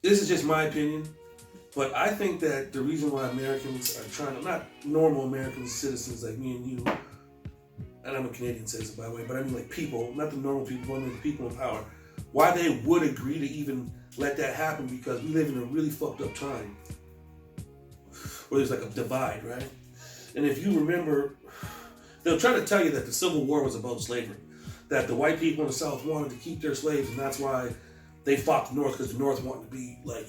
this is just my opinion, but I think that the reason why Americans are trying to, not normal American citizens like me and you, and I'm a Canadian citizen by the way, but I mean like people, not the normal people, I mean the people in power, why they would agree to even let that happen, because we live in a really fucked up time where there's like a divide, right? And if you remember, they'll try to tell you that the Civil War was about slavery, that the white people in the South wanted to keep their slaves, and that's why they fought the North, because the North wanted to be like,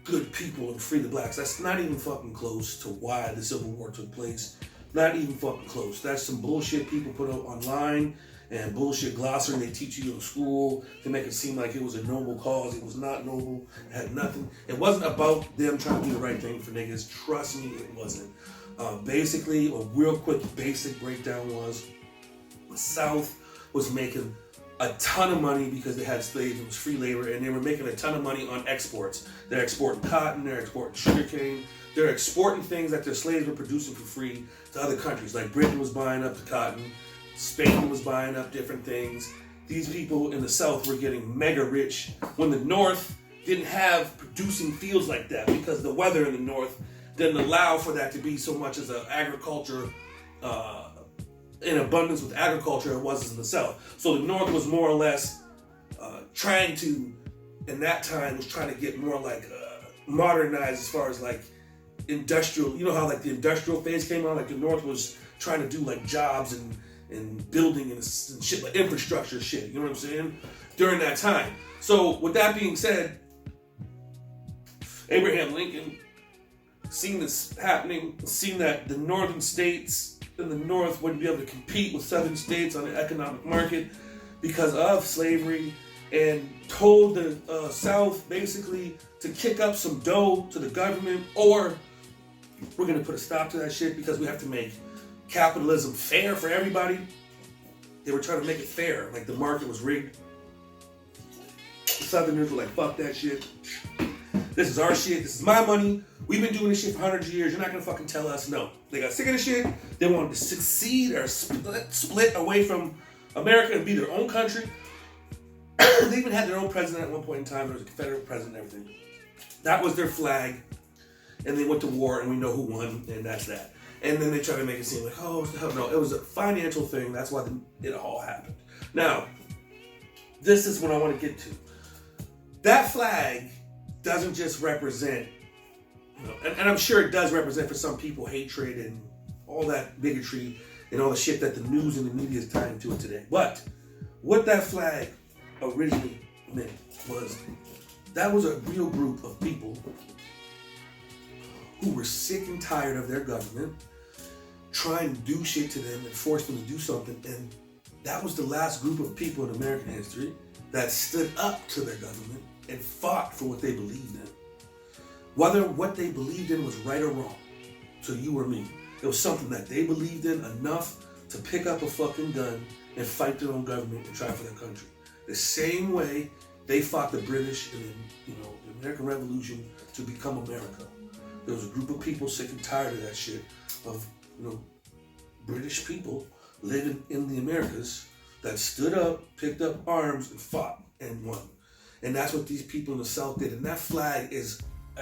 good people and free the blacks. That's not even fucking close to why the Civil War took place. Not even fucking close. That's some bullshit people put out online and bullshit glossary they teach you in school to make it seem like it was a noble cause. It was not noble. It had nothing. It wasn't about them trying to do the right thing for niggas. Trust me, it wasn't. Basically, a real quick basic breakdown was the South was making a ton of money because they had slaves. It was free labor, and they were making a ton of money on exports. They're exporting cotton, they're exporting sugarcane, they're exporting things that their slaves were producing for free to other countries. Like Britain was buying up the cotton, Spain was buying up different things. These people in the South were getting mega rich when the North didn't have producing fields like that, because the weather in the North didn't allow for that to be so much as an agriculture in abundance with agriculture it was in the South. So the North was more or less trying to, in that time, was trying to get more like modernized as far as like industrial. You know how like the industrial phase came on? Like the North was trying to do like jobs and building and shit, like infrastructure shit. You know what I'm saying? During that time. So with that being said, Abraham Lincoln seen this happening, seen that the northern states in the North wouldn't be able to compete with southern states on the economic market because of slavery, and told the South basically to kick up some dough to the government, or we're going to put a stop to that shit because we have to make capitalism fair for everybody. They were trying to make it fair, like the market was rigged. The Southerners were like, fuck that shit. This is our shit. This is my money. We've been doing this shit for hundreds of years. You're not going to fucking tell us no. They got sick of the shit. They wanted to succeed or split away from America and be their own country. They even had their own president at one point in time. There was a Confederate president and everything. That was their flag. And they went to war, and we know who won, and that's that. And then they tried to make it seem like, oh, no. It was a financial thing. That's why it all happened. Now, this is what I want to get to. That flag doesn't just represent, and I'm sure it does represent for some people hatred and all that bigotry and all the shit that the news and the media is tying to it today. But what that flag originally meant was that was a real group of people who were sick and tired of their government trying to do shit to them and force them to do something. And that was the last group of people in American history that stood up to their government and fought for what they believed in. Whether what they believed in was right or wrong, to you or me, it was something that they believed in enough to pick up a fucking gun and fight their own government and try for their country. The same way they fought the British and the American Revolution to become America. There was a group of people sick and tired of that shit, of British people living in the Americas that stood up, picked up arms, and fought and won. And that's what these people in the South did. And that flag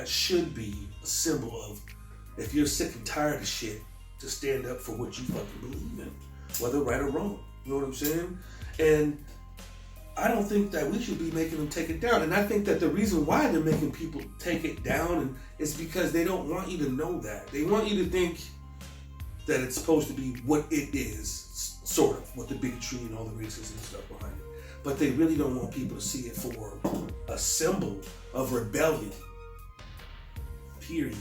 should be a symbol of, if you're sick and tired of shit, to stand up for what you fucking believe in, whether right or wrong. You know what I'm saying? And I don't think that we should be making them take it down. And I think that the reason why they're making people take it down is because they don't want you to know that. They want you to think that it's supposed to be what it is, sort of, with the bigotry and all the racism and stuff behind it. But they really don't want people to see it for a symbol of rebellion. Period.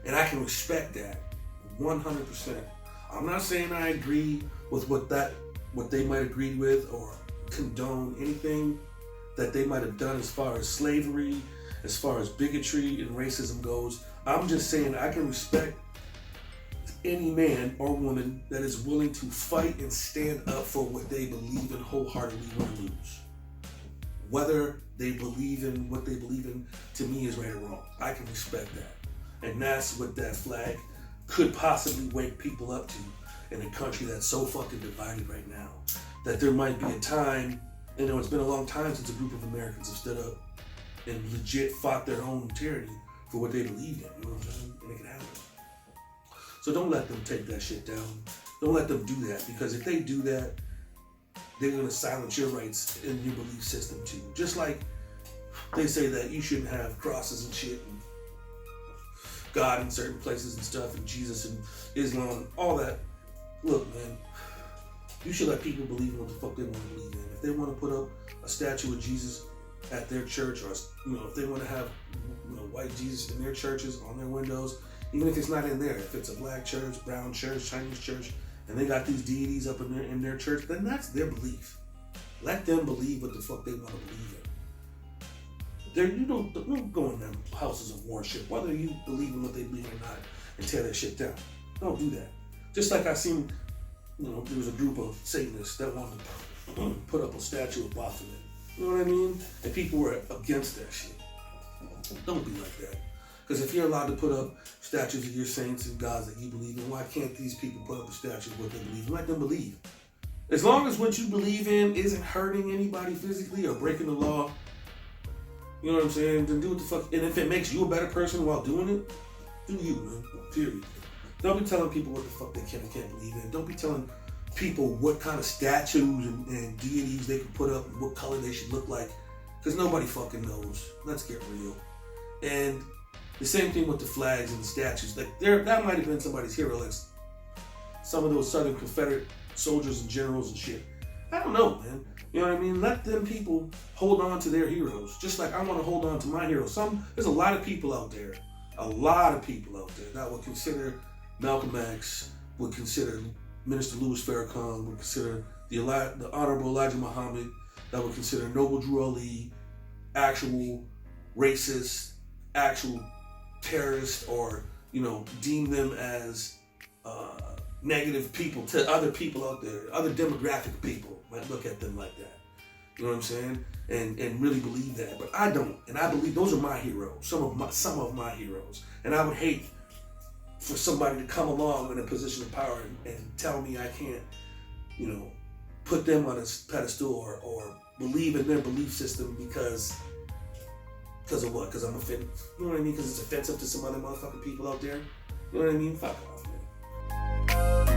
And I can respect that 100%. I'm not saying I agree with what they might agree with or condone anything that they might have done as far as slavery, as far as bigotry and racism goes. I'm just saying I can respect any man or woman that is willing to fight and stand up for what they believe in wholeheartedly, win or lose. Whether they believe in what they believe in, to me, is right or wrong. I can respect that. And that's what that flag could possibly wake people up to in a country that's so fucking divided right now. That there might be a time, it's been a long time since a group of Americans have stood up and legit fought their own tyranny for what they believe in. You know what I'm saying? And it can happen. So don't let them take that shit down. Don't let them do that, because if they do that, they're gonna silence your rights in your belief system too. Just like they say that you shouldn't have crosses and shit, and God in certain places and stuff, and Jesus and Islam, all that. Look, man, you should let people believe in what the fuck they want to believe in. If they want to put up a statue of Jesus at their church, or if they want to have white Jesus in their churches on their windows, even if it's not in there, if it's a black church, brown church, Chinese church, and they got these deities up in their church, then that's their belief. Let them believe what the fuck they want to believe in. You don't go in them houses of worship, whether you believe in what they believe or not, and tear that shit down. Don't do that. Just like I seen, there was a group of Satanists that wanted to put up a statue of Baphomet. You know what I mean? And people were against that shit. Don't be like that. Because if you're allowed to put up statues of your saints and gods that you believe in, why can't these people put up a statue of what they believe in? Let them believe. As long as what you believe in isn't hurting anybody physically or breaking the law, you know what I'm saying? Then do what the fuck. And if it makes you a better person while doing it, do you, man. Period. Don't be telling people what the fuck they can and can't believe in. Don't be telling people what kind of statues and deities they can put up and what color they should look like. Because nobody fucking knows. Let's get real. And the same thing with the flags and the statues. Like that might have been somebody's hero. Like some of those Southern Confederate soldiers and generals and shit. I don't know, man. You know what I mean? Let them people hold on to their heroes. Just like I want to hold on to my heroes. There's a lot of people out there that would consider Malcolm X, would consider Minister Louis Farrakhan, would consider the Honorable Elijah Muhammad, that would consider Noble Drew Ali actual racist, actual terrorists, or deem them as negative people to other people out there, other demographic people might look at them like that. You know what I'm saying? And really believe that. But I don't. And I believe those are my heroes. Some of my heroes. And I would hate for somebody to come along in a position of power and tell me I can't, put them on a pedestal or believe in their belief system because of what? Because I'm offended. You know what I mean? Because it's offensive to some other motherfucking people out there. You know what I mean? Fuck off, man.